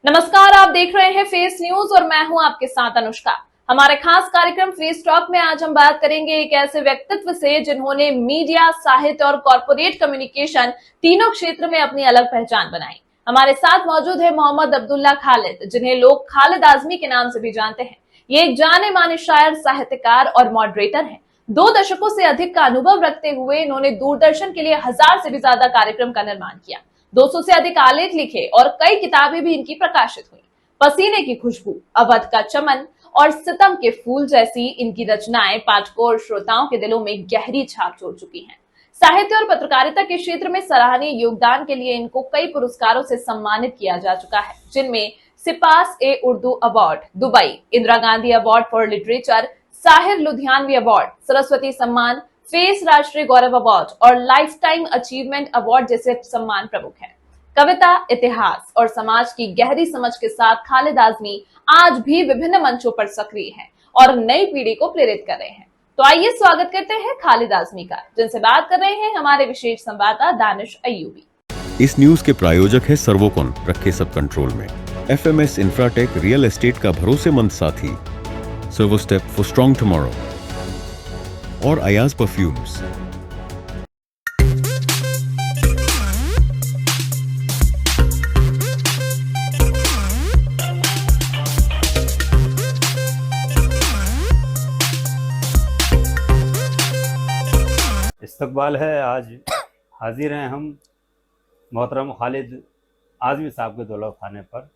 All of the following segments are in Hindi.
नमस्कार, आप देख रहे हैं फेस न्यूज और मैं हूं आपके साथ अनुष्का। हमारे खास कार्यक्रम फेस टॉक में आज हम बात करेंगे एक ऐसे व्यक्तित्व से जिन्होंने मीडिया, साहित्य और कॉर्पोरेट कम्युनिकेशन तीनों क्षेत्र में अपनी अलग पहचान बनाई। हमारे साथ मौजूद है मोहम्मद अब्दुल्ला खालिद, जिन्हें लोग खालिद आजमी के नाम से भी जानते हैं। ये एक जाने माने शायर, साहित्यकार और मॉडरेटर हैं। 2 दशकों से अधिक का अनुभव रखते हुए इन्होंने दूरदर्शन के लिए 1000 से भी ज्यादा कार्यक्रम का निर्माण किया। 200 से अधिक आलेख लिखे और कई किताबें भी इनकी प्रकाशित हुई। पसीने की खुशबू, अवध का चमन और सितम के फूल जैसी इनकी रचनाएं पाठकों और श्रोताओं के दिलों में गहरी छाप छोड़ चुकी हैं। साहित्य और पत्रकारिता के क्षेत्र में सराहनीय योगदान के लिए इनको कई पुरस्कारों से सम्मानित किया जा चुका है, जिनमें Sipas e Urdu award Dubai, Indira Gandhi award for literature, Sahir Ludhianvi award, Saraswati Samman, फेस राष्ट्रीय गौरव अवार्ड और लाइफ टाइम अचीवमेंट अवार्ड जैसे सम्मान प्रमुख हैं। कविता, इतिहास और समाज की गहरी समझ के साथ खालिद आजमी आज भी विभिन्न मंचों पर सक्रिय हैं और नई पीढ़ी को प्रेरित कर रहे हैं। तो आइए स्वागत करते हैं खालिद आजमी का, जिनसे बात कर रहे हैं हमारे विशेष संवाददाता दानिश अय्यूबी। इस न्यूज के प्रायोजक है सर्वोकॉन, रखे सब कंट्रोल में। FMS इंफ्राटेक, रियल एस्टेट का भरोसेमंद साथी। Servo step for strong tomorrow और अयाज परफ्यूम्स। इस्तकबाल है। आज हाजिर हैं हम मोहतरम खालिद आज़मी साहब के दौलत खाने पर।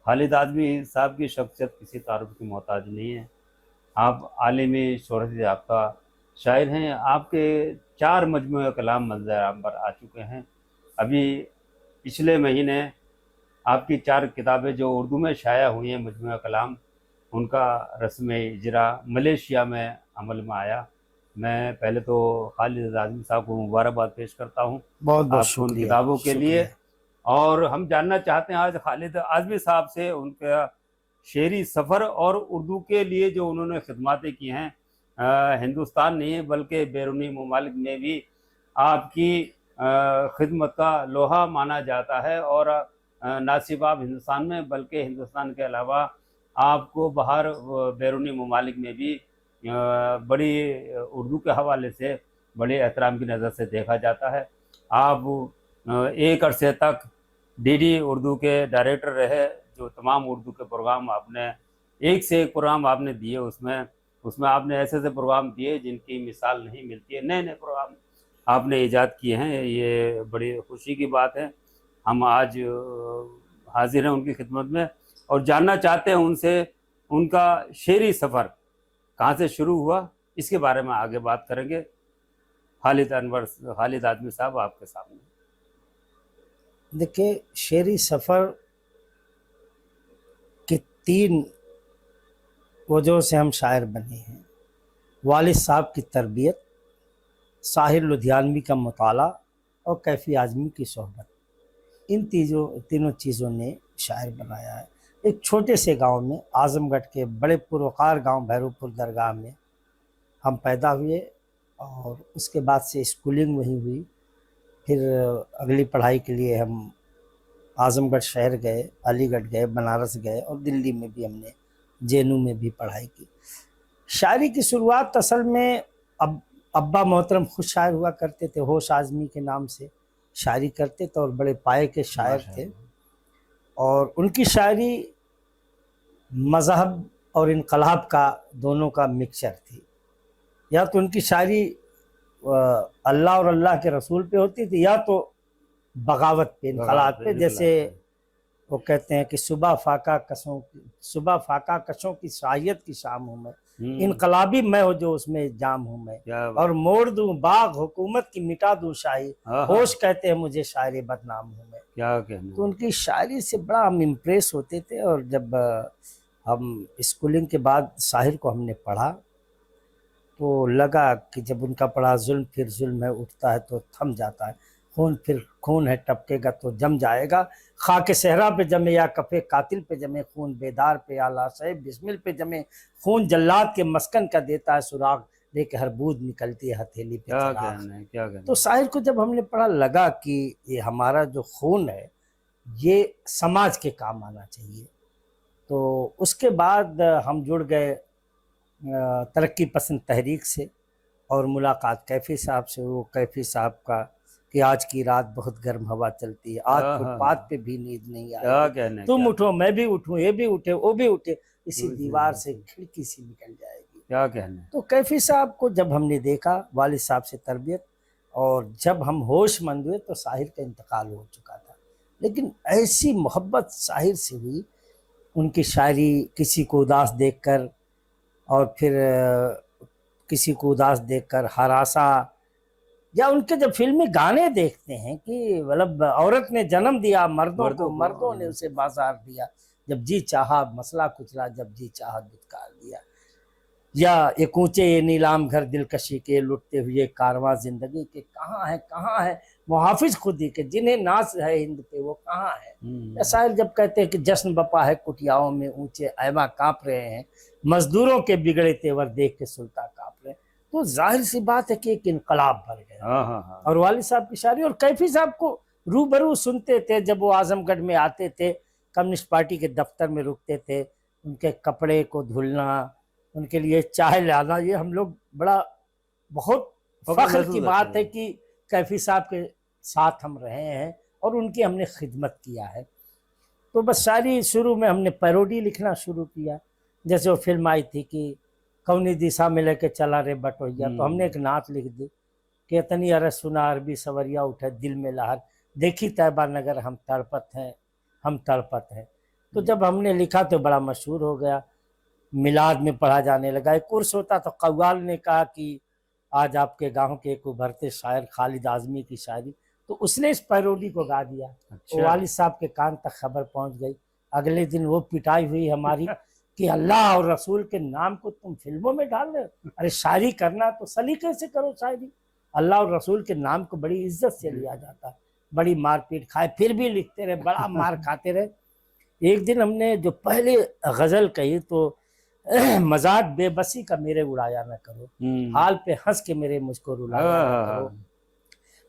खालिद आज़मी साहब की शख्सियत किसी तारुफ की मोहताज नहीं है। आप आलिमी शोहरत याफ्ता शायर हैं। आपके 4 मजमूए कलाम मंज़र आम पर आ चुके हैं। अभी पिछले महीने आपकी 4 किताबें जो उर्दू में शाया हुई हैं, मजमूआ कलाम, उनका रस्म इजरा मलेशिया में अमल में आया। मैं पहले तो खालिद आज़मी साहब को मुबारकबाद पेश करता हूँ बहुत बहुत आपको उन किताबों के लिए। और हम जानना चाहते हैं आज खालिद आज़मी साहब से उनका शेरी सफ़र और उर्दू के लिए जो उन्होंने खिदमतें की हैं, हिंदुस्तान नहीं बल्कि बैरूनी ममालिक में भी आपकी खिदमत का लोहा माना जाता है। और ना सिर्फ आप हिंदुस्तान में बल्कि हिंदुस्तान के अलावा आपको बाहर बैरूनी ममालिक में भी बड़ी उर्दू के हवाले से बड़े एहतराम की नज़र से देखा जाता है। आप एक अरसे तक DD उर्दू के डायरेक्टर रहे, जो तमाम उर्दू के प्रोग्राम आपने एक से एक प्रोग्राम आपने दिए। उसमें आपने ऐसे ऐसे प्रोग्राम दिए जिनकी मिसाल नहीं मिलती है। नए नए प्रोग्राम आपने ईजाद किए हैं, ये बड़ी खुशी की बात है। हम आज हाजिर हैं उनकी खिदमत में और जानना चाहते हैं उनसे उनका शेरी सफ़र कहाँ से शुरू हुआ, इसके बारे में आगे बात करेंगे। खालिद आज़मी साहब आपके सामने। देखिए, शेरी सफ़र के 3 वजहों से हम शायर बने हैं। वालिद साहब की तरबियत, साहिर लुधियानवी का मुताला और कैफ़ी आज़मी की सोहबत। इन तीनों चीज़ों ने शायर बनाया है। एक छोटे से गांव में, आजमगढ़ के बड़े पुरवकार गांव भैरवपुर दरगाह में हम पैदा हुए और उसके बाद से स्कूलिंग वहीं हुई। फिर अगली पढ़ाई के लिए हम आजमगढ़ शहर गए, अलीगढ़ गए, बनारस गए और दिल्ली में भी हमने JNU में भी पढ़ाई की। शायरी की शुरुआत असल में अब्बा मोहतरम खुद शायर हुआ करते थे, होश आज़मी के नाम से शायरी करते थे और बड़े पाए के शायर थे। और उनकी शायरी मज़हब और इनकलाब का दोनों का मिक्सचर थी। या तो उनकी शायरी अल्लाह और अल्लाह के रसूल पे होती थी, या तो बगावत पे, इनकलाब पे। जैसे वो कहते हैं कि सुबह फाका कशों की शायत की शाम हूँ मैं, इनकलाबी मैं हो जो उसमें जाम हूँ मैं, और मोड़ दूँ बाग हुकूमत की मिटा दूँ शाही, होश कहते हैं मुझे शायरी बदनाम हूँ मैं। क्या कहना। तो उनकी शायरी से बड़ा हम इम्प्रेस होते थे। और जब हम स्कूलिंग के बाद साहिर को हमने पढ़ा तो लगा कि जब उनका पढ़ा जुल्म फिर जुल्म है उठता है तो थम जाता है, खून फिर खून है टपकेगा तो जम जाएगा, खाके सहरा पे जमे या कफे कातिल पे जमे खून, बेदार पे या लाशे बिस्मिल पे जमे खून, जल्लाद के मस्कन का देता है सुराग, लेके हर बूद निकलती है हथेली पे क्या चराग। कहना है, क्या कहना। तो शायर को जब हमने पढ़ा लगा कि ये हमारा जो खून है ये समाज के काम आना चाहिए। तो उसके बाद हम जुड़ गए तरक्की पसंद तहरीक से, और मुलाकात कैफी साहब से। वो कैफी साहब का कि आज की रात बहुत गर्म हवा चलती है, आज हाँ, फुटपाथ हाँ। पे भी नींद नहीं क्या आएगी, कहने तुम क्या उठो मैं भी उठूं, ये भी उठे वो भी उठे, इसी जी, दीवार जी, से जी। खिड़की से निकल जाएगी। क्या कहने। तो कैफी साहब को जब हमने देखा, वालिद साहब से तरबियत, और जब हम होशमंद हुए तो साहिर का इंतकाल हो चुका था। लेकिन ऐसी मोहब्बत साहिर से हुई, उनकी शायरी किसी को उदास देखकर, और फिर किसी को उदास देखकर हरासा, या उनके जब फिल्मी गाने देखते हैं कि मतलब औरत ने जन्म दिया मर्दों को, मर्दों ने उसे बाजार दिया, जब जी चाहा मसला कुचला, जब जी चाहा दुत्कार दिया, या एक ऊंचे ये नीलाम घर दिलकशी के, लुटते हुए कारवां जिंदगी के, कहाँ है वो हाफिज खुदी के, जिन्हें नाज है हिंद पे वो कहाँ है। या शायर जब कहते हैं कि जश्न बपा है कुटियाओं में, ऊंचे ऐमा कांप रहे हैं, मजदूरों के बिगड़े तेवर देख के सुल्तान कांप रहे हैं, तो जाहिर सी बात है कि एक इनकलाब भर गया। हाँ, हाँ, हाँ। और वालिद साहब की शायरी, और कैफी साहब को रूबरू सुनते थे जब वो आजमगढ़ में आते थे, कम्युनिस्ट पार्टी के दफ्तर में रुकते थे, उनके कपड़े को धुलना, उनके लिए चाय लाना, ये हम लोग बड़ा बहुत फख्र की बात है कि कैफी साहब के साथ हम रहे हैं और उनकी हमने खिदमत किया है। तो बस शायरी शुरू में हमने पैरोडी लिखना शुरू किया, जैसे वो फिल्म आई थी कि कौनी दिशा में लेके चला रे बटोहिया, तो हमने एक नात लिख दी कि इतनी अरस सुना अरबी सवरिया उठे दिल में लहर, देखी तैबा नगर हम तड़पत हैं। तो जब हमने लिखा तो बड़ा मशहूर हो गया, मिलाद में पढ़ा जाने लगा। एक कुर्स होता तो कव्वाल ने कहा कि आज आपके गांव के एक उभरते शायर खालिद आजमी की शायरी, तो उसने इस पैरोडी को गा दिया। अच्छा। तो वालिद साहब के कान तक खबर पहुंच गई। अगले दिन वो पिटाई हुई हमारी कि अल्लाह और रसूल के नाम को तुम फिल्मों में डाल रहे हो, अरे शायरी करना तो सलीके से करो शायरी, अल्लाह और रसूल के नाम को बड़ी इज्जत से लिया जाता है। बड़ी मारपीट खाए, फिर भी लिखते रहे, बड़ा मार खाते रहे। एक दिन हमने जो पहले गजल कही तो मजाक बेबसी का मेरे उड़ाया न करो, हाल पे हंस के मेरे मुझको रुलाया न करो,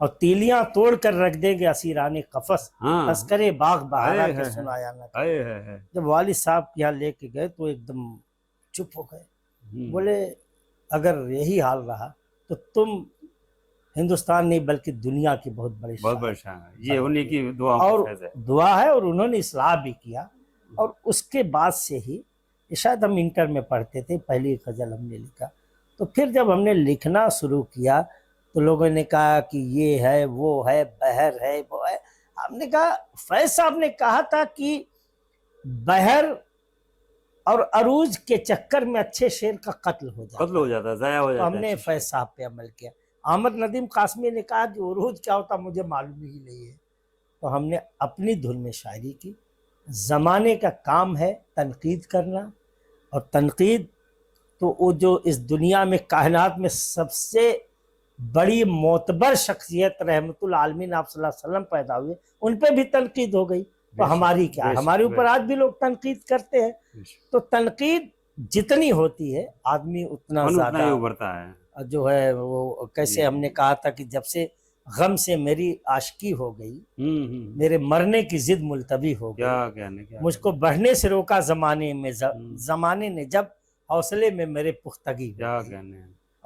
और तीलियां तोड़ कर रख देंगे असीराने कफस, तस्करे बाग बहारा के सुनाया न करो। जब वालिद साहब के यहाँ लेके गए तो एकदम चुप हो गए। बोले अगर यही हाल रहा तो तुम हिंदुस्तान नहीं बल्कि दुनिया की बहुत बड़ी शान है, ये उन्हीं की दुआ और दुआ है, और उन्होंने इस्लाह भी किया। और उसके बाद से ही शायद हम इंटर में पढ़ते थे, पहली गज़ल हमने लिखा। तो फिर जब हमने लिखना शुरू किया तो लोगों ने कहा कि ये है वो है, बहर है वो है। हमने कहा, फैज साहब ने कहा था कि बहर और अरूज के चक्कर में अच्छे शेर का कत्ल हो जाता, ज़ाया हो जाता। तो हमने फैज साहब पे अमल किया। अहमद नदीम कासमी ने कहा कि उरूज क्या होता मुझे मालूम ही नहीं है, तो हमने अपनी धुन में शायरी की। ज़माने का काम है तनकीद करना, और तनकीद तो वो जो इस दुनिया में कायनात में सबसे बड़ी मोतबर शख्सियत रहमतुल आलमीन आप सल्लल्लाहु अलैहि वसल्लम पैदा हुए, उन पे भी तनकीद हो गई, तो हमारी क्या, हमारे ऊपर आज भी लोग तनकीद करते हैं। तो तनकीद जितनी होती है आदमी उतना ज़्यादा उभरता है जो है वो। कैसे हमने कहा था कि जब से गम से मेरी आशिकी हो गई, मेरे मरने की जिद मुलतवी हो गई, मुझको बढ़ने से रोका जमाने में, जमाने ने जब हौसले में मेरे पुख्तगी,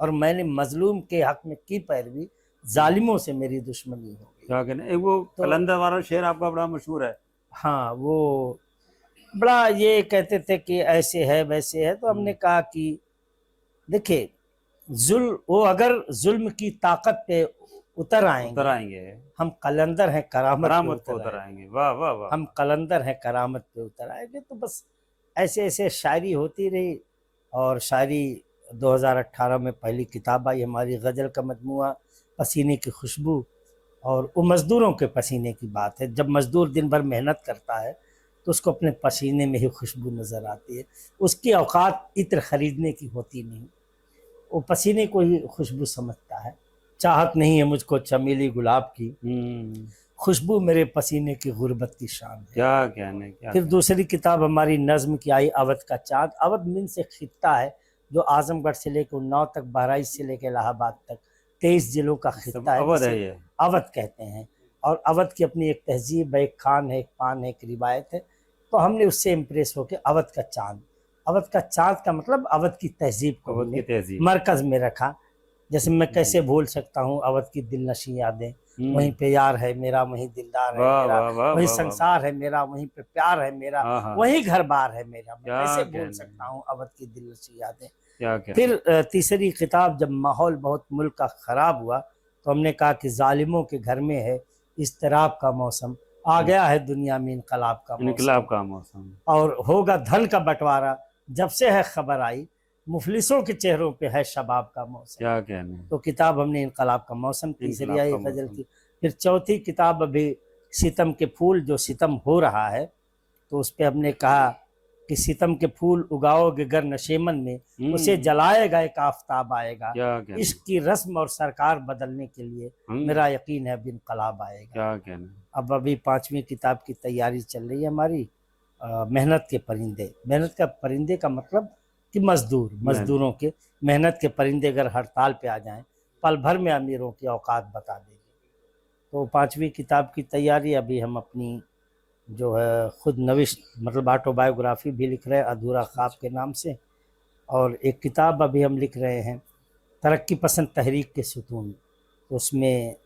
और मैंने मजलूम के हक में की पैरवी, जालिमों से मेरी दुश्मनी हो गई। क्या कहने। वो कलंदर वाला शेर आपका बड़ा मशहूर है। हाँ, वो बड़ा ये कहते थे कि ऐसे है वैसे है। तो हमने कहा कि देखिए वो अगर जुल्म की ताकत पे उतर आएंगे, हम कलंदर हैं करामत पे उतर आएंगे। वाह वाह वाह। हम कलंदर हैं करामत पे उतर आएंगे। तो बस ऐसे ऐसे शायरी होती रही, और शायरी 2018 में पहली किताब आई हमारी, गज़ल का मजमुआ पसीने की खुशबू। और वो मज़दूरों के पसीने की बात है। जब मज़दूर दिन भर मेहनत करता है तो उसको अपने पसीने में ही खुशबू नज़र आती है, उसकी औकात इत्र ख़रीदने की होती नहीं, वो पसीने को ही खुशबू समझता है। चाहत नहीं है मुझको चमेली गुलाब की, खुशबू मेरे पसीने की गुर्बत की शान है। क्या कहने। फिर दूसरी किताब हमारी नज्म की आई, अवध का चाँद। अवध मीन से खित्ता है जो आजमगढ़ से लेकर उन्नाव तक, बहराइच से लेकर इलाहाबाद तक 23 जिलों का खित्ता है, अवध है ये। अवध कहते हैं। और अवध की अपनी एक तहजीब है, एक खान है, एक पान है, एक रिवायत है। तो हमने उससे इम्प्रेस होकर अवध का चांद का मतलब अवध की तहजीब को अवध की हमने तहजीब। मरकज में रखा। जैसे मैं कैसे भूल सकता हूँ अवध की दिलनशी यादें, वहीं पे यार है मेरा, वहीं दिलदार है वाह मेरा, वाह वाह वहीं वाह वाह। संसार है मेरा, वहीं पे प्यार है मेरा, हाँ हाँ, वहीं घर बार है मेरा। मैं क्या कैसे कहना भूल है। सकता हूँ अवध की दिलनशी यादें। क्या क्या। फिर तीसरी किताब, जब माहौल बहुत मुल्क का खराब हुआ तो हमने कहा कि जालिमों के घर में है इस्तराब का मौसम, आ गया है दुनिया में इनकलाब का इनकलाब मौसम, का मौसम। और होगा धन का बंटवारा, जब से है खबर आई मुफलिसों के चेहरों पे है शबाब का मौसम। क्या कहने हैं। तो किताब हमने इनकलाब का मौसम तीसरी इनकलाब आई का गजल मौसम। की। फिर चौथी किताब अभी सितम के फूल, जो सितम हो रहा है, तो उस पर हमने कहा कि सितम के फूल उगाओगे गर नशेमन में, उसे जलाएगा एक आफताब आएगा, क्या कहने। इश्क की रस्म और सरकार बदलने के लिए मेरा यकीन है बिन कलाब आएगा। क्या कहने। अब अभी 5वीं किताब की तैयारी चल रही है हमारी, मेहनत के परिंदे। मेहनत का परिंदे का मतलब कि मजदूरों के मेहनत के परिंदे अगर हड़ताल पे आ जाएं, पल भर में अमीरों की औकात बता देंगे। तो 5वीं किताब की तैयारी अभी हम अपनी जो है खुद नविश मतलब ऑटोबायोग्राफी भी लिख रहे हैं अधूरा ख्वाब के नाम से, और एक किताब अभी हम लिख रहे हैं तरक्की पसंद तहरीक के सुतून। तो उसमें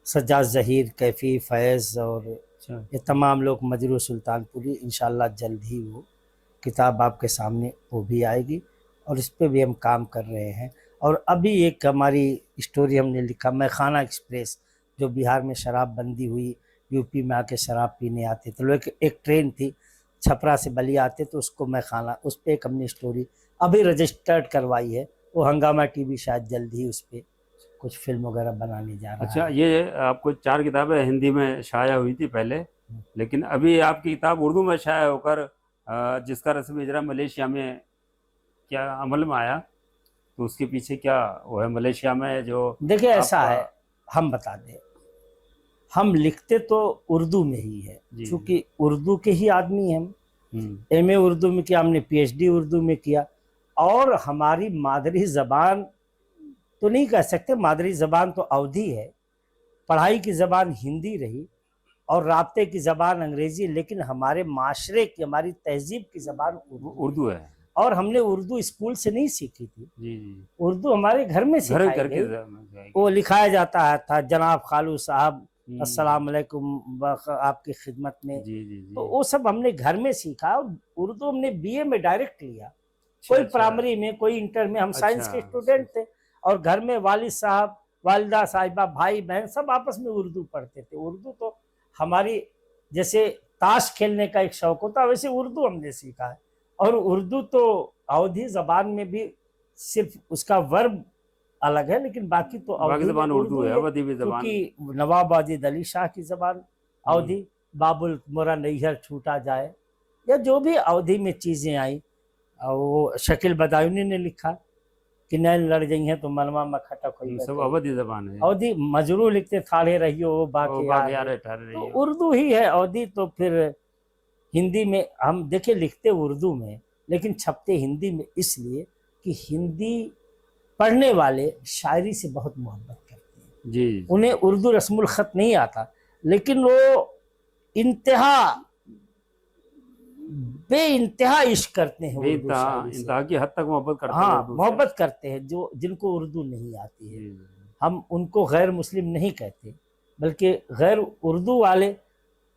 सज्जाद ज़हीर, कैफी, फैज़ और ये तमाम लोग, मजरू सुल्तानपुरी, इंशाल्लाह जल्द ही वो किताब आपके सामने वो भी आएगी, और इस पे भी हम काम कर रहे हैं। और अभी एक हमारी स्टोरी हमने लिखा मैखाना एक्सप्रेस, जो बिहार में शराब बंदी हुई, यूपी में आके शराब पीने आते तो लोग, एक ट्रेन थी छपरा से बलिया आते तो उसको मैखाना, उस पर एक हमने स्टोरी अभी रजिस्टर्ड करवाई है। वो हंगामा टीवी शायद जल्द ही उस पर कुछ फिल्म वगैरह बनाने जा रहा अच्छा, है। ये आपको 4 किताबें हिंदी में शाया हुई थी पहले, लेकिन अभी आपकी किताब उर्दू में शाया होकर जिसका रस्म इजरा मलेशिया में क्या अमल में आया, तो उसके पीछे क्या वो है मलेशिया में जो। देखिए ऐसा आपका- है, हम बता दें, हम लिखते तो उर्दू में ही है, जी। क्योंकि उर्दू के ही आदमी हैं हम। हम्म। MA उर्दू में किया हमने, PhD उर्दू में किया, और हमारी मादरी ज़बान तो नहीं कह सकते, मादरी ज़बान तो अवधी है, पढ़ाई की ज़बान हिंदी रही और राब्ते की ज़बान अंग्रेज़ी, लेकिन हमारे माशरे की, हमारी तहजीब की ज़बान उर्दू है। और हमने उर्दू स्कूल से नहीं सीखी थी, जी जी। उर्दू हमारे घर में घर सिखाई करके गई। वो लिखाया जाता था, जनाब खालू साहब अस्सलाम वालेकुम, आपकी खिदमत में। जी जी जी। तो वो सब हमने घर में सीखा, और उर्दू हमने BA में डायरेक्ट लिया, कोई प्राइमरी में, कोई इंटर में। हम साइंस के स्टूडेंट थे, और घर में वालिद साहब, वालिदा साहिबा, भाई बहन सब आपस में उर्दू पढ़ते थे। उर्दू तो हमारी, जैसे ताश खेलने का एक शौक होता है, वैसे उर्दू हमने सीखा है। और उर्दू तो अवधी ज़बान में भी सिर्फ उसका वर्ब अलग है, लेकिन बाकी तो बाकी ज़बान उर्दू है, अवधी भी ज़बान। क्योंकि नवाब वाजिद अली शाह की ज़बान अवधी, बाबुल मोरा नैहर छूटा जाए, या जो भी अवधी में चीज़ें आई। और वो शकील बदायूनी ने लिखा कि नैन लड़ गई हैं तो मनवा में खटक हुई, सब अवधी ज़बान है। अवधी। मजरू लिखते थाड़े रहियो वो बाकी यार, तो उर्दू ही है अवधी। तो फिर हिंदी में हम देखिए लिखते उर्दू में, लेकिन छपते हिंदी में, इसलिए कि हिंदी पढ़ने वाले शायरी से बहुत मोहब्बत करते हैं। जी। उन्हें उर्दू रस्मुल ख़त नहीं आता, लेकिन वो इंतहा बेइंतहा इश्क करते हैं उर्दू शायरी से। इंतहा की हद तक मोहब्बत करते हैं। हाँ, मोहब्बत करते हैं, जो जिनको उर्दू नहीं आती है। हम उनको गैर मुस्लिम नहीं कहते, बल्कि गैर उर्दू वाले,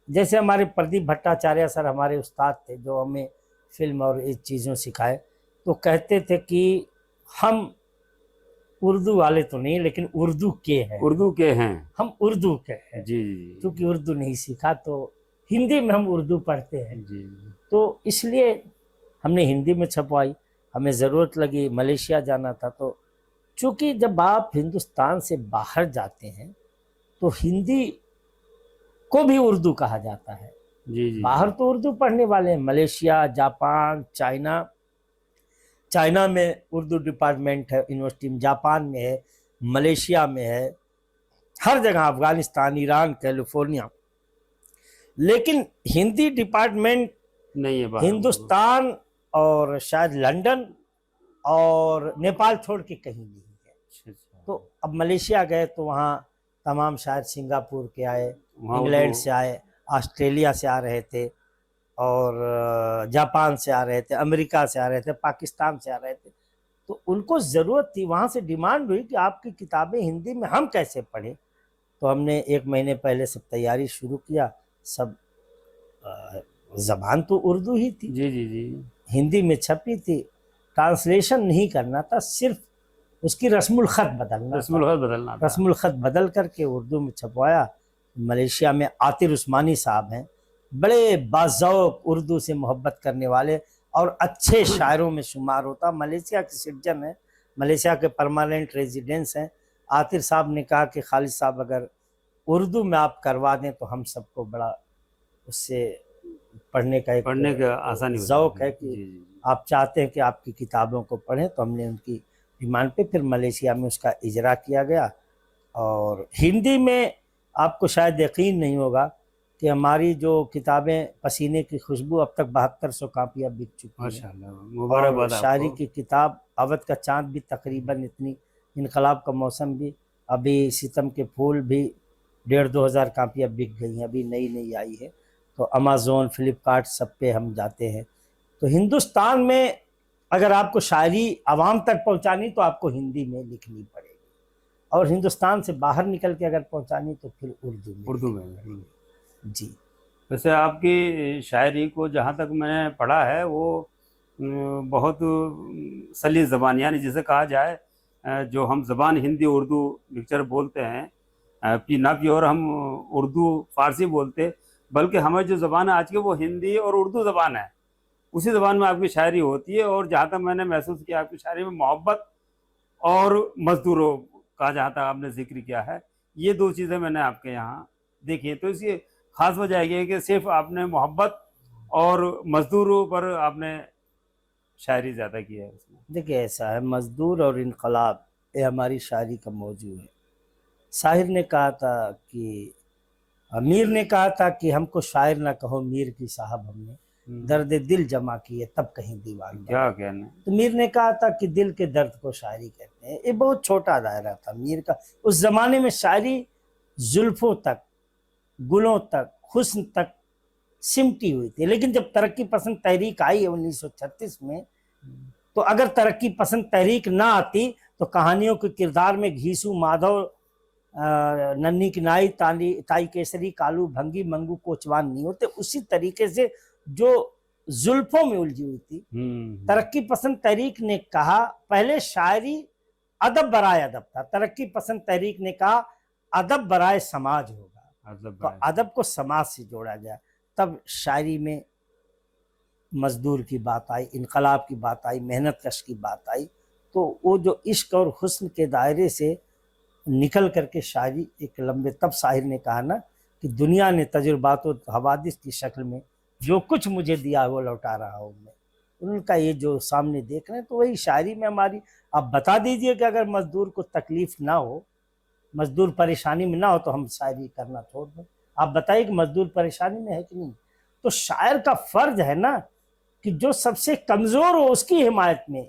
जैसे हमारे प्रदीप भट्टाचार्य सर हमारे उस्ताद थे, जो हमें फिल्म और इस चीज़ों सिखाए, तो कहते थे कि हम उर्दू वाले तो नहीं, लेकिन उर्दू के हैं, उर्दू के हैं, हम उर्दू के हैं। जी। क्योंकि उर्दू नहीं सीखा, तो हिंदी में हम उर्दू पढ़ते हैं, जी। तो इसलिए हमने हिंदी में छपवाई। हमें ज़रूरत लगी, मलेशिया जाना था, तो चूँकि जब आप हिंदुस्तान से बाहर जाते हैं तो हिंदी को भी उर्दू कहा जाता है। जी जी। बाहर तो उर्दू पढ़ने वाले हैं, मलेशिया, जापान, चाइना में उर्दू डिपार्टमेंट है यूनिवर्सिटी में, जापान में है, मलेशिया में है, हर जगह, अफगानिस्तान, ईरान, कैलिफोर्निया। लेकिन हिंदी डिपार्टमेंट नहीं है हिंदुस्तान और शायद लंदन और नेपाल छोड़ के कहीं नहीं है। तो अब मलेशिया गए तो वहाँ तमाम शायर सिंगापुर के आए, वहाँ इंग्लैंड तो- से आए, ऑस्ट्रेलिया से आ रहे थे, और जापान से आ रहे थे, अमेरिका से आ रहे थे, पाकिस्तान से आ रहे थे। तो उनको ज़रूरत थी, वहाँ से डिमांड हुई कि आपकी किताबें हिंदी में हम कैसे पढ़ें। तो हमने 1 महीने पहले सब तैयारी शुरू किया। सब ज़बान तो उर्दू ही थी, जी जी जी। हिंदी में छपी थी, ट्रांसलेशन नहीं करना था, सिर्फ उसकी रस्मुल ख़त बदलना रस्मुल था। खत बदलना था। रस्मुल ख़त बदल करके उर्दू में छपवाया। मलेशिया में आतिर उस्मानी साहब हैं, बड़े बाज़ौक़ उर्दू से मोहब्बत करने वाले और अच्छे शायरों में शुमार होता। मलेशिया के सिटीजन हैं, मलेशिया के परमानेंट रेजिडेंस हैं। आतिर साहब ने कहा कि खालिद साहब अगर उर्दू में आप करवा दें तो हम सबको बड़ा उससे पढ़ने का एक पढ़ने का आसानी हो ज़ौक़ जाएगी। है जी, कि जी। आप चाहते हैं कि आपकी किताबों को पढ़ें। तो हमने उनकी डिमांड पे फिर मलेशिया में उसका इजरा किया गया। और हिंदी में आपको शायद यकीन नहीं होगा कि हमारी जो किताबें पसीने की खुशबू अब तक 7200 कापियाँ बिक चुकी हैं। माशाल्लाह, और मुबारकबाद शायरी आपको। की किताब अवध का चाँद भी तकरीबन इतनी, इनकलाब का मौसम भी, अभी सितम के फूल भी 1,500-2 हज़ार कापियाँ बिक गई हैं, अभी नई नई आई है। तो अमेज़ॉन, फ्लिपकार्ट सब पे हम जाते हैं। तो हिंदुस्तान में अगर आपको शायरी आवाम तक पहुंचानी तो आपको हिंदी में लिखनी पड़ेगी, और हिंदुस्तान से बाहर निकल के अगर पहुंचानी तो फिर उर्दू में उर्दू लिखनी में। पड़ेगी। जी। वैसे आपकी शायरी को जहाँ तक मैंने पढ़ा है वो बहुत सलीस ज़बान, यानी जिसे कहा जाए जो हम ज़बान हिंदी उर्दू मिक्सचर बोलते हैं, ना प्योर हम उर्दू फ़ारसी बोलते, बल्कि हमारी जो ज़बान है आज की वो हिंदी और उर्दू ज़बान है। उसी ज़बान में आपकी शायरी होती है। और जहाँ तक मैंने महसूस किया आपकी शायरी में मोहब्बत और मज़दूरों का जहाँ तक आपने ज़िक्र किया है, ये 2 चीज़ें मैंने आपके यहाँ देखी हैं। तो इसकी ख़ास वजह ये है कि सिर्फ आपने मोहब्बत और मज़दूरों पर आपने शायरी ज़्यादा की है उसमें। देखिए ऐसा है, मज़दूर और इनकलाब ये हमारी शायरी का मौजू है। शाहिर ने कहा था कि अमीर ने कहा था कि हमको शायर ना कहो मीर की साहब, हमने दर्द दिल जमा किए तब कहीं दीवान बना। क्या कहना है। तो मीर ने कहा था कि दिल के दर्द को शायरी कहते हैं। ये बहुत छोटा दायरा था मीर का। उस ज़माने में शायरी जुल्फ़ों तक, गुलों तक, हुस्न तक सिमटी हुई थी। लेकिन जब तरक्की पसंद तहरीक आई है 1936 में, तो अगर तरक्की पसंद तहरीक ना आती तो कहानियों के किरदार में घीसू, माधव, नन्ही किनाई, ताई केसरी, कालू, भंगी, मंगू, कोचवान नहीं होते। उसी तरीके से जो जुल्फों में उलझी हुई थी। तरक्की पसंद तहरीक ने कहा, पहले शायरी अदब बराए अदब था, तरक्की पसंद तहरीक ने कहा अदब बराए समाज होगा। तो अदब को समाज से जोड़ा गया, तब शायरी में मजदूर की बात आई, इनकलाब की बात आई, मेहनत कश की बात आई। तो वो जो इश्क और हुस्न के दायरे से निकल करके शायरी एक लंबे, तब शाहिर ने कहा ना कि दुनिया ने तजुर्बात और हवादिस की शक्ल में जो कुछ मुझे दिया वो लौटा रहा हूँ मैं। उनका ये जो सामने देख रहे हैं तो वही शायरी में हमारी। आप बता दीजिए कि अगर मजदूर को तकलीफ ना हो, मजदूर परेशानी में ना हो, तो हम शायरी करना छोड़ दें। आप बताइए कि मजदूर परेशानी में है कि नहीं। तो शायर का फर्ज है ना कि जो सबसे कमज़ोर हो उसकी हिमायत में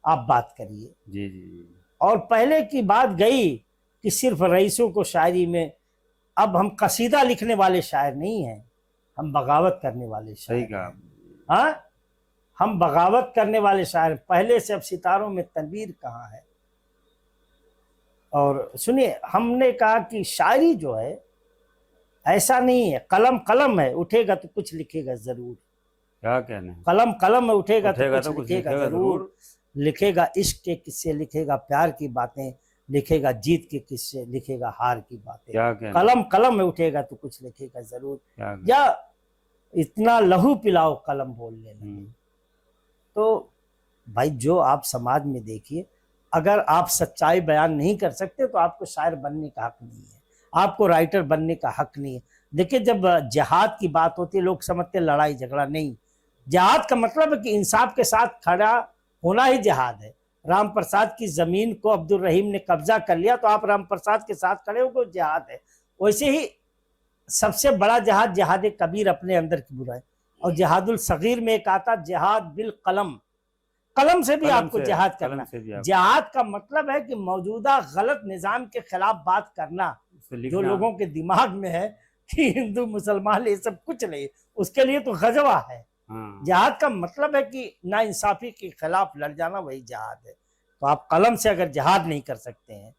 आप बात करिए। जी जी। और पहले की बात गई कि सिर्फ रईसों को शायरी में, अब हम कसीदा लिखने वाले शायर नहीं हैं, हम बगावत करने वाले शायर। सही कहा। हाँ, हम बगावत करने वाले शायर। पहले से अब सितारों में तनवीर कहाँ है। और सुनिए, हमने कहा कि शायरी जो है ऐसा नहीं है, कलम कलम है, उठेगा तो कुछ लिखेगा जरूर। क्या कहना है। कलम कलम में उठेगा उठेगा तो तो कुछ लिखेगा जरूर। लिखेगा इश्क के किस्से, लिखेगा प्यार की बातें, लिखेगा जीत के किस्से, लिखेगा हार की बातें। क्या कहना। कलम कलम में उठेगा तो कुछ लिखेगा जरूर। क्या या इतना लहू पिलाओ कलम बोलने लगे। तो भाई जो आप समाज में देखिए, अगर आप सच्चाई बयान नहीं कर सकते तो आपको शायर बनने का हक नहीं है, आपको राइटर बनने का हक नहीं है। देखिए, जब जिहाद की बात होती है लोग समझते लड़ाई झगड़ा, नहीं। जिहाद का मतलब है कि इंसाफ के साथ खड़ा होना ही जिहाद है। राम प्रसाद की जमीन को अब्दुल रहीम ने कब्जा कर लिया तो आप राम प्रसाद के साथ खड़े हो, जिहाद है। वैसे ही सबसे बड़ा जिहाद जिहाद कबीर, अपने अंदर की बुराई। और जिहादुल सगीर में एक आता जिहाद बिल कलम, कलम से भी आपको जिहाद करना। जिहाद का मतलब है कि मौजूदा गलत निजाम के खिलाफ बात करना, उससे जो लिखना लोगों के दिमाग में है कि हिंदू मुसलमान ये सब कुछ नहीं, उसके लिए तो गजवा है। हाँ जिहाद का मतलब है कि ना इंसाफी के खिलाफ लड़ जाना, वही जिहाद है। तो आप कलम से अगर जिहाद नहीं कर सकते हैं,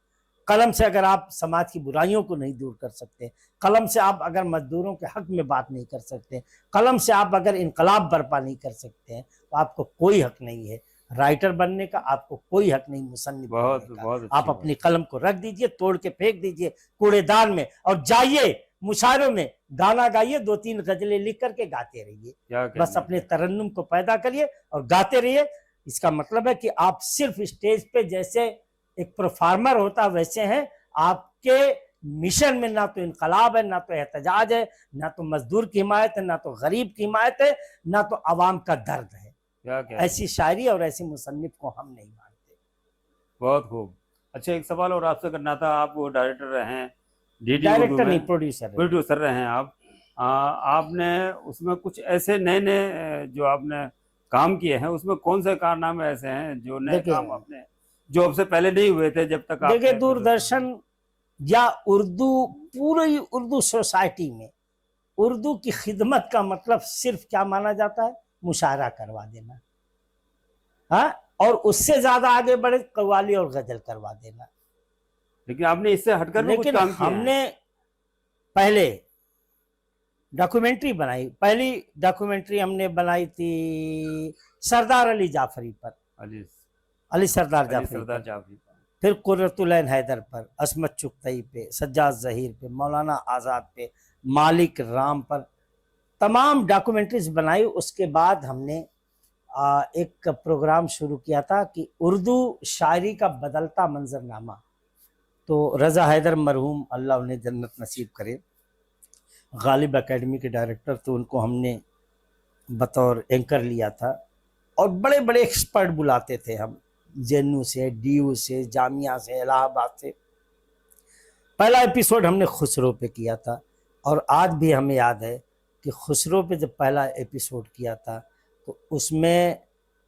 कलम से अगर आप समाज की बुराइयों को नहीं दूर कर सकते, कलम से आप अगर मजदूरों के हक में बात नहीं कर सकते, कलम से आप अगर इनकलाब बर्पा नहीं कर सकते हैं, तो आपको कोई हक नहीं है राइटर बनने का, आपको कोई हक नहीं मुसन्निफ बहुत बनने का। बहुत अच्छी आप बात। अपनी कलम को रख दीजिए, तोड़ के फेंक दीजिए कूड़ेदान में, और जाइए मुशायरों में गाना गाइए, 2-3 गजलें लिख करके गाते रहिए। क्या बस कहना अपने है? तरन्नुम को पैदा करिए और गाते रहिए। इसका मतलब है कि आप सिर्फ स्टेज पे जैसे एक परफॉर्मर होता है वैसे हैं। आपके मिशन में ना तो इनकलाब है, ना तो एहतजाज है, ना तो मजदूर की हिमायत है, ना तो गरीब की हिमायत है, ना तो आवाम का दर्द है। क्या कहना है? ऐसी शायरी और ऐसी मुसन्निफ को हम नहीं मानते। बहुत खूब। अच्छा, एक सवाल और आपसे करना था। आप वो डायरेक्टर रहे हैं डीडी उर्दू डायरेक्टर नहीं, में, प्रोड्यूसर है। प्रोड्यूसर रहे हैं आप। आपने उसमें कुछ ऐसे नए नए जो आपने काम किए हैं, उसमें कौन से कारनामे ऐसे हैं जो नए देखिए काम आपने, जो आपसे पहले नहीं हुए थे जब तक देखिए, आपने दूरदर्शन या उर्दू, पूरी उर्दू सोसाइटी में उर्दू की खिदमत का मतलब सिर्फ क्या माना जाता है? मुशायरा करवा देना, हाँ, और उससे ज्यादा आगे बढ़े कव्वाली और गजल करवा देना। लेकिन आपने इससे हटकर भी कुछ लेकिन काम किए हैं। हमने पहले डॉक्यूमेंट्री बनाई। पहली डॉक्यूमेंट्री हमने बनाई थी सरदार अली जाफरी पर, अली अली सरदार अली जाफरी सरदार पर। जाफरी पर। फिर कुर्रतुलैन हैदर पर, असमत चुगतई पे, सज्जाद जहीर पे, मौलाना आज़ाद पे, मालिक राम पर तमाम डॉक्यूमेंट्रीज बनाई। उसके बाद हमने एक प्रोग्राम शुरू किया था कि उर्दू शायरी का बदलता मंजरनामा। तो रज़ा हैदर मरहूम, अल्लाह उन्हें जन्नत नसीब करे, गालिब एकेडमी के डायरेक्टर, तो उनको हमने बतौर एंकर लिया था। और बड़े बड़े एक्सपर्ट बुलाते थे हम, जेएनयू से, डीयू से, जामिया से, इलाहाबाद से। पहला एपिसोड हमने खुसरो पे किया था, और आज भी हमें याद है कि खुसरो पे जब पहला एपिसोड किया था तो उसमें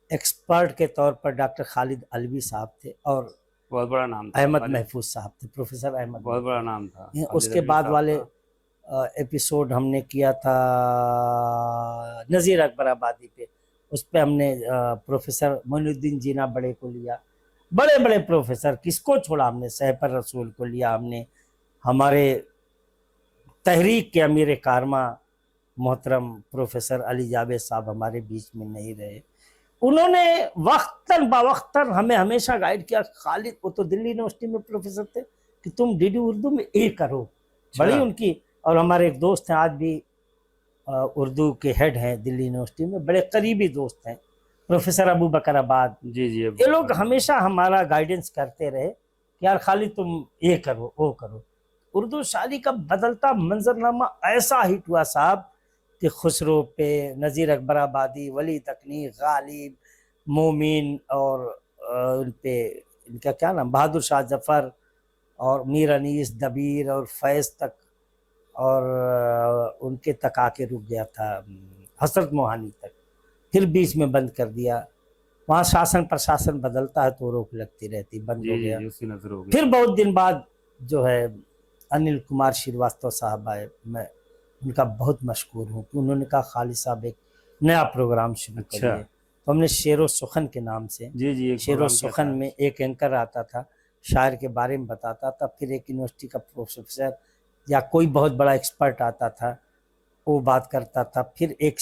एक्सपर्ट के तौर पर डॉक्टर खालिद अलवी साहब थे और बहुत बड़ा नाम था। अहमद महफूज साहब थे, प्रोफेसर अहमद। बहुत बड़ा नाम था। उसके बाद वाले एपिसोड हमने किया था नज़ीर अकबर आबादी पे। उस पे हमने प्रोफेसर मोइनुद्दीन जीना बड़े को लिया। बड़े बड़े प्रोफेसर किसको छोड़ा हमने? सहपर रसूल को लिया हमने। हमारे तहरीक के अमीर कारमा मोहतरम प्रोफेसर अली जावेद साहब हमारे बीच में नहीं रहे। उन्होंने वक्तन बवक्तन हमें हमेशा गाइड किया। खालिद, वो तो दिल्ली यूनिवर्सिटी में प्रोफेसर थे, कि तुम डीडी उर्दू में ये करो। बड़ी उनकी, और हमारे एक दोस्त हैं आज भी उर्दू के हेड हैं दिल्ली यूनिवर्सिटी में, बड़े करीबी दोस्त हैं, प्रोफेसर अबू बकर आबाद। जी जी, ये लोग हमेशा हमारा गाइडेंस करते रहे कि यार खालिद तुम ये करो वो करो। उर्दू शायरी का बदलता मंजरनामा ऐसा हिट हुआ साहब कि खुसरो पे, नज़ीर अकबर आबादी, वली तकनी, गालिब, मोमिन, और उन पे इनका क्या नाम, बहादुर शाह जफ़र, और मीर अनीस, दबीर और फैज़ तक, और उनके तक आके रुक गया था हसरत मोहानी तक, फिर बीच में बंद कर दिया। वहाँ शासन प्रशासन बदलता है तो रोक लगती रहती, बंद हो गया। उसकी नजर हो गई। फिर बहुत दिन बाद जो है अनिल कुमार श्रीवास्तव साहब आए। मैं उनका बहुत मशहूर हूँ कि उन्होंने कहा खालिद साहब एक नया प्रोग्राम शुरू करिए। तो हमने शेर व सुखन के नाम से, जी जी, शेर व सुखन में एक एंकर आता था, शायर के बारे में बताता था, फिर एक यूनिवर्सिटी का प्रोफेसर या कोई बहुत बड़ा एक्सपर्ट आता था, वो बात करता था, फिर एक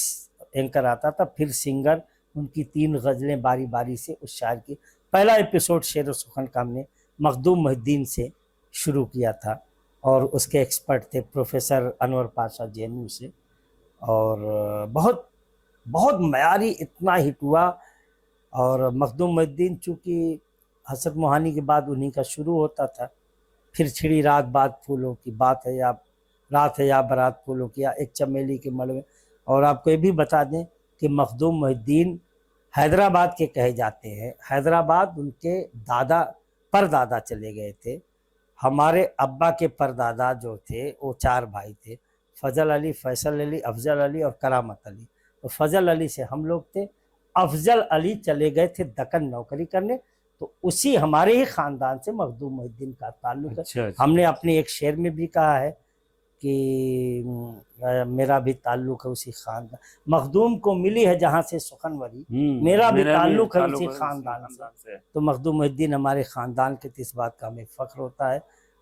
एंकर आता था, फिर सिंगर, उनकी 3 गज़लें बारी बारी से उस शायर की। पहला एपिसोड शेर व सुखन का हमने मखदूम मोहिद्दीन से शुरू किया था, और उसके एक्सपर्ट थे प्रोफेसर अनवर पाशा जेएनयू से। और बहुत बहुत मयारी इतना हिट हुआ। और मखदूम मोहिद्दीन चूँकि हसरत मोहानी के बाद उन्हीं का शुरू होता था। फिर छिड़ी रात बात फूलों की, बात है या रात है या बारात फूलों की, या एक चमेली के मलबे। और आपको ये भी बता दें कि मखदूम मोहिद्दीन हैदराबाद के कहे जाते हैं। हैदराबाद उनके दादा परदादा चले गए थे। हमारे अब्बा के परदादा जो थे वो 4 भाई थे, फजल अली, फैसल अली, अफजल अली और करामत अली। तो फजल अली से हम लोग थे। अफजल अली चले गए थे दक्कन नौकरी करने, तो उसी हमारे ही खानदान से मखदूम मोहिउद्दीन का ताल्लुक है। अच्छा अच्छा। हमने अपने एक शेर में भी कहा है कि मेरा भी ताल्लुक है उसी खानदान, मखदूम को मिली है जहाँ से सुखनवरी, मेरा भी ताल्लुक है उसी खानदान से। तो मखदूम मोहिउद्दीन हमारे खानदान के, तो इस बात का हमें फ़ख्र होता है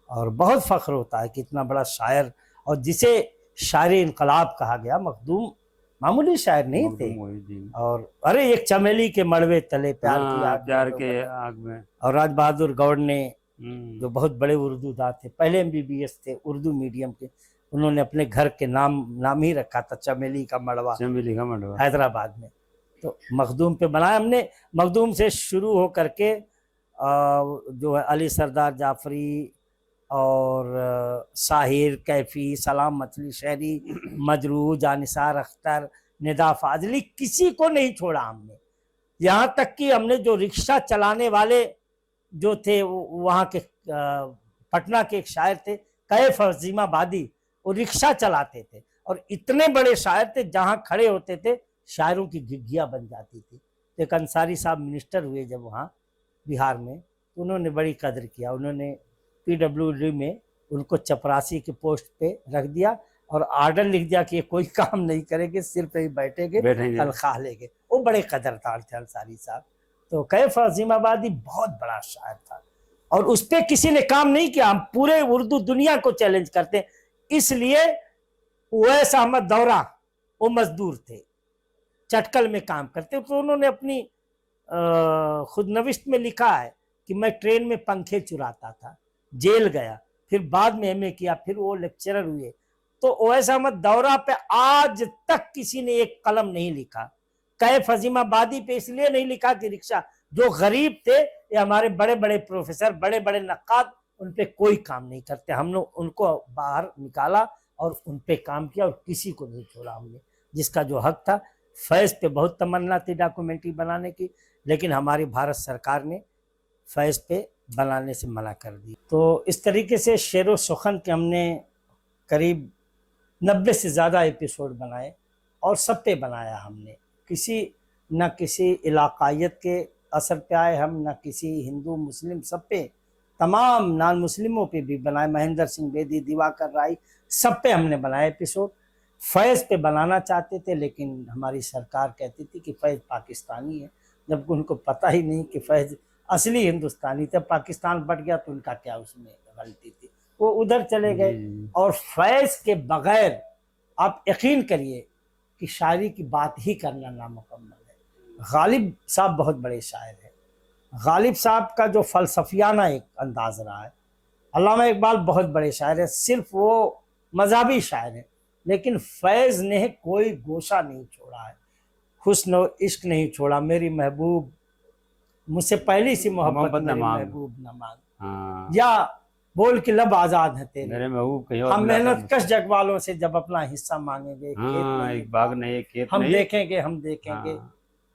और बहुत फ़ख्र होता है कि इतना बड़ा शायर, और जिसे शायर इनकलाब कहा गया, मखदूम मामूली शायर नहीं थे। और अरे एक चमेली के मड़वे तले प्यार की आग, प्यार के आग में। और राज बहादुर गौड़ ने जो बहुत बड़े उर्दू दाँ थे, पहले MBBS थे उर्दू मीडियम के, उन्होंने अपने घर के नाम ही रखा था चमेली का मड़वा, चमेली का मड़वा, हैदराबाद में। तो मखदूम पे बनाया हमने। मखदूम से शुरू हो करके जो है अली सरदार जाफरी और साहिर, कैफी, सलाम मछली शहरी, मजरू, जानिसार अख्तर, निदा फाजली, किसी को नहीं छोड़ा हमने। यहाँ तक कि हमने जो रिक्शा चलाने वाले जो थे वहाँ के पटना के एक शायर थे कैफ अजीमाबादी, वो रिक्शा चलाते थे और इतने बड़े शायर थे, जहाँ खड़े होते थे शायरों की घिघिया बन जाती थी। तो एक अंसारी साहब मिनिस्टर हुए जब वहाँ बिहार में, तो उन्होंने बड़ी कदर किया। उन्होंने PWD में उनको चपरासी के पोस्ट पे रख दिया और आर्डर लिख दिया कि ये कोई काम नहीं करेंगे, सिर्फ ही बैठेंगे, तनख्वाह लेंगे। वो बड़े कदरदार थे अंसारी साहब। तो कैफ अजीमाबादी बहुत बड़ा शायर था और उस पर किसी ने काम नहीं किया। हम पूरे उर्दू दुनिया को चैलेंज करते हैं। इसलिए उवैस अहमद दौरा, वो मजदूर थे, चटकल में काम करते, तो उन्होंने अपनी खुद नविश्त में लिखा है कि मैं ट्रेन में पंखे चुराता था, जेल गया, फिर बाद में MA किया, फिर वो लेक्चरर हुए। तो उवैस अहमद दौरा पे आज तक किसी ने एक कलम नहीं लिखा। कैफ अजीमाबादी पे इसलिए नहीं लिखा कि रिक्शा, जो गरीब थे, ये हमारे बड़े बड़े प्रोफेसर, बड़े बड़े नक्काद, उन पे कोई काम नहीं करते। हम लोग उनको बाहर निकाला और उन पे काम किया और किसी को नहीं छोड़ा हमने, जिसका जो हक था। फैज़ पे बहुत तमन्ना थी डॉक्यूमेंट्री बनाने की, लेकिन हमारी भारत सरकार ने फैज़ पे बनाने से मना कर दी। तो इस तरीके से शेर व सुखन के हमने करीब 90 से ज़्यादा एपिसोड बनाए और सब पे बनाया हमने। न किसी इलाकायत के असर पे आए हम, न किसी हिंदू मुस्लिम, सब पे, तमाम नॉन मुस्लिमों पे भी बनाए। महेंद्र सिंह बेदी, दिवाकर राय, सब पे हमने बनाए एपिसोड। फैज़ पे बनाना चाहते थे, लेकिन हमारी सरकार कहती थी कि फैज़ पाकिस्तानी है, जबकि उनको पता ही नहीं कि फैज़ असली हिंदुस्तानी थे। पाकिस्तान बट गया तो उनका क्या उसमें गलती थी, वो उधर चले गए। और फैज़ के बगैर आप यकीन करिए कि शायरी की बात ही करना नामुकम्मल है। गालिब साहब बहुत बड़े शायर हैं। गालिब साहब का जो फ़लसफियाना एक अंदाज़ रहा है। अल्लामा इकबाल बहुत बड़े शायर हैं, सिर्फ वो मज़हबी शायर हैं, लेकिन फैज़ ने कोई गोशा नहीं छोड़ा है, हुस्न और इश्क नहीं छोड़ा। मेरी महबूब मुझसे पहली सी मोहब्बत मेरी महबूब न मांग, या बोल के लब आजाद है तेरे, मेरे महबूब कहीं हम मेहनत कश जग वालों से जब अपना हिस्सा मांगेंगे, एक बाग नहीं, खेत हम देखेंगे, हम देखेंगे।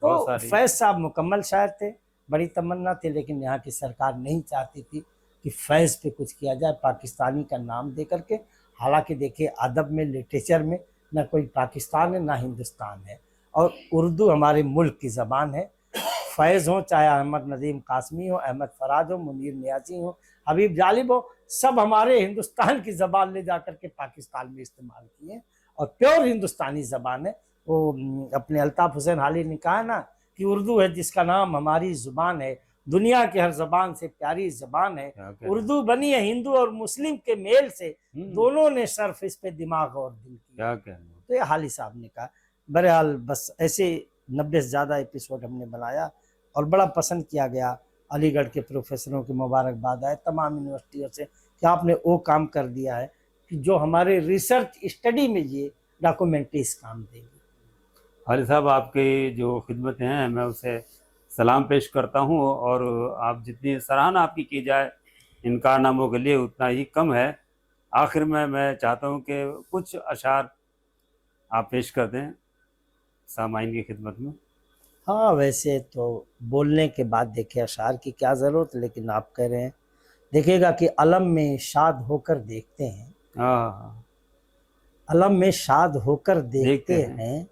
तो फैज़ साहब मुकम्मल शायर थे, बड़ी तमन्ना थी, लेकिन यहाँ की सरकार नहीं चाहती थी कि फैज़ पे कुछ किया जाए पाकिस्तानी का नाम दे करके। हालांकि देखिए, अदब में, लिटरेचर में ना कोई पाकिस्तान है ना हिंदुस्तान है, और उर्दू हमारे मुल्क की ज़बान है। फैज़ हो, चाहे अहमद नदीम कासमी हो, अहमद फराज हो, मुनीर नियाज़ी हो, हबीब जालिब हो, सब हमारे हिंदुस्तान की ज़बान ले जाकर के पाकिस्तान में इस्तेमाल किए और प्योर हिंदुस्तानी ज़बान है। वो अपने अल्ताफ़ हुसैन हाली ने कहा ना कि उर्दू है जिसका नाम हमारी ज़ुबान है, दुनिया की हर ज़बान से प्यारी ज़बान है। उर्दू बनी है हिंदू और मुस्लिम के मेल से, दोनों ने सर्फ इस पे दिमाग और दिल किया। तो ये हाली साहब ने कहा। बहरहाल बस ऐसे 90 से ज़्यादा एपिसोड हमने बनाया और बड़ा पसंद किया गया। अलीगढ़ के प्रोफेसरों की मुबारकबाद आए, तमाम यूनिवर्सिटियों से, कि आपने वो काम कर दिया है कि जो हमारे रिसर्च स्टडी में ये डॉक्यूमेंट्रीज काम देंगी। हाली साहब, आपकी जो खिदमतें हैं मैं उसे सलाम पेश करता हूँ, और आप जितनी सराहना आपकी की जाए इन कारनामों के लिए उतना ही कम है। आखिर में मैं चाहता हूँ कि कुछ अशार आप पेश कर दें सामाइन की खिदमत में। हाँ, वैसे तो बोलने के बाद देखिए अशार की क्या ज़रूरत, लेकिन आप कह रहे हैं, देखिएगा कि अलम में शाद होकर देखते हैं, अलम में शाद होकर देखते हैं,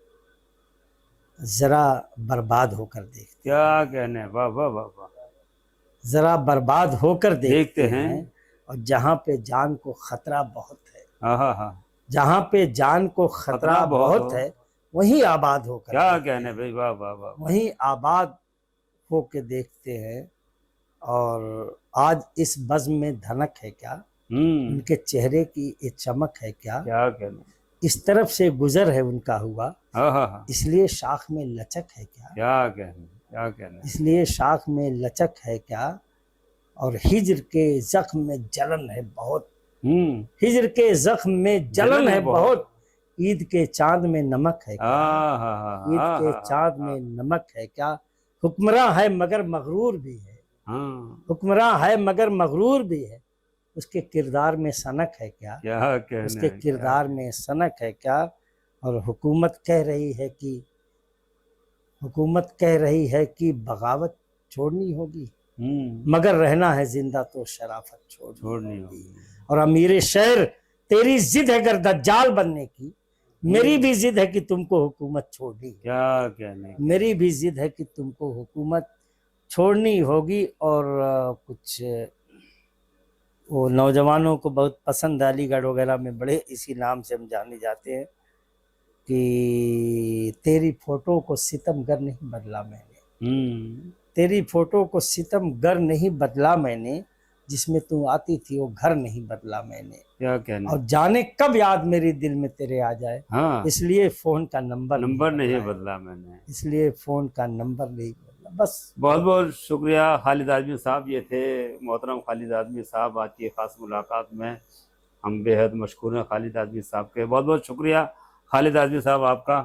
ज़रा बर्बाद होकर देखते। क्या कहने, वाह वाह वाह वाह। जरा बर्बाद होकर देखते हैं। हैं, और जहाँ पे जान को खतरा बहुत है, हाँ हाँ हाँ, जहाँ पे जान को खतरा बहुत है, वहीं आबाद होकर क्या देखते कहने हैं, भाई, वाह वाह वाह। वहीं आबाद होके देखते हैं। और आज इस बज़्म में धनक है क्या, उनके चेहरे की ये चमक है क्या, क्या कहने, इस तरफ से गुजर है उनका हुआ, हाँ हाँ हाँ, इसलिए शाख में लचक है क्या, क्या कहने, क्या कहने, इसलिए शाख में लचक है क्या। और हिज्र के जख्म में जलन है बहुत, हिज्र के जख्म में जलन है बहुत, ईद के चांद में नमक है क्या, ईद के चांद में नमक है क्या। हुक्मरां है मगर मगरूर भी है, हुक्मरां है मगर मगरूर भी है, उसके किरदार में सनक है क्या, क्या कहने, उसके किरदार में सनक है क्या। और हुकूमत कह रही है कि, हुकूमत कह रही है कि बगावत छोड़नी होगी, मगर रहना है जिंदा तो शराफत छोड़नी होगी। और अमीर शहर तेरी जिद है अगर दज्जाल बनने की, मेरी भी जिद है कि तुमको हुकूमत छोड़नी, क्या कहने, मेरी भी जिद है कि तुमको हुकूमत छोड़नी होगी। और कुछ वो नौजवानों को बहुत पसंद है, अलीगढ़ वगैरह में बड़े इसी नाम से हम जाने जाते हैं कि तेरी फोटो को सितमगर नहीं बदला मैंने, तेरी फोटो को सितमगर नहीं बदला मैंने, जिसमें तू आती थी वो घर नहीं बदला मैंने। क्या कहने, और जाने कब याद मेरी दिल में तेरे आ जाए, हाँ, इसलिए फोन का नंबर नहीं बदला मैंने, इसलिए फोन का नंबर नहीं बदला। बस बहुत बहुत शुक्रिया खालिद आज़मी साहब। ये थे मोहतरम खालिद आज़मी साहब। आज की खास मुलाकात में हम बेहद मशहूर हैं खालिद आज़मी साहब के। बहुत बहुत शुक्रिया खालिद आज़मी साहब आपका,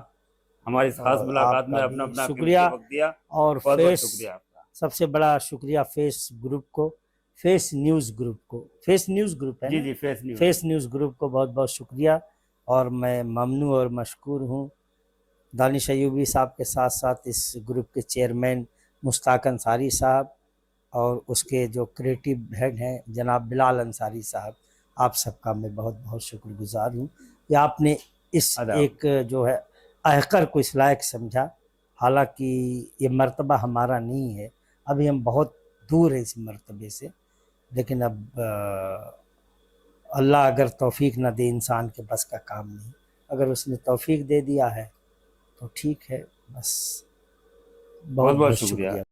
हमारी इस खास मुलाकात में अपना अपना शुक्रिया वक्त दिया। और बहुत बहुत फेस, शुक्रिया आपका। सबसे बड़ा शुक्रिया फेस ग्रुप को, फेस न्यूज़ ग्रुप को, फेस न्यूज़ ग्रुप है जी ना? जी, फेस न्यूज़ ग्रुप को बहुत बहुत शुक्रिया। और मैं ममनू और मशकूर हूँ दानिश अयूबी साहब के साथ साथ इस ग्रुप के चेयरमैन मुश्ताक अंसारी साहब और उसके जो क्रिएटिव हेड हैं जनाब बिलाल अंसारी साहब, आप सबका मैं बहुत बहुत शुक्रगुजार हूँ कि आपने इस एक जो है अहकर को इस लायक समझा। हालांकि ये मर्तबा हमारा नहीं है, अभी हम बहुत दूर है इस मर्तबे से, लेकिन अब अल्लाह अगर तौफीक ना दे, इंसान के बस का काम नहीं, अगर उसने तौफीक दे दिया है तो ठीक है। बस बहुत बहुत शुक्रिया।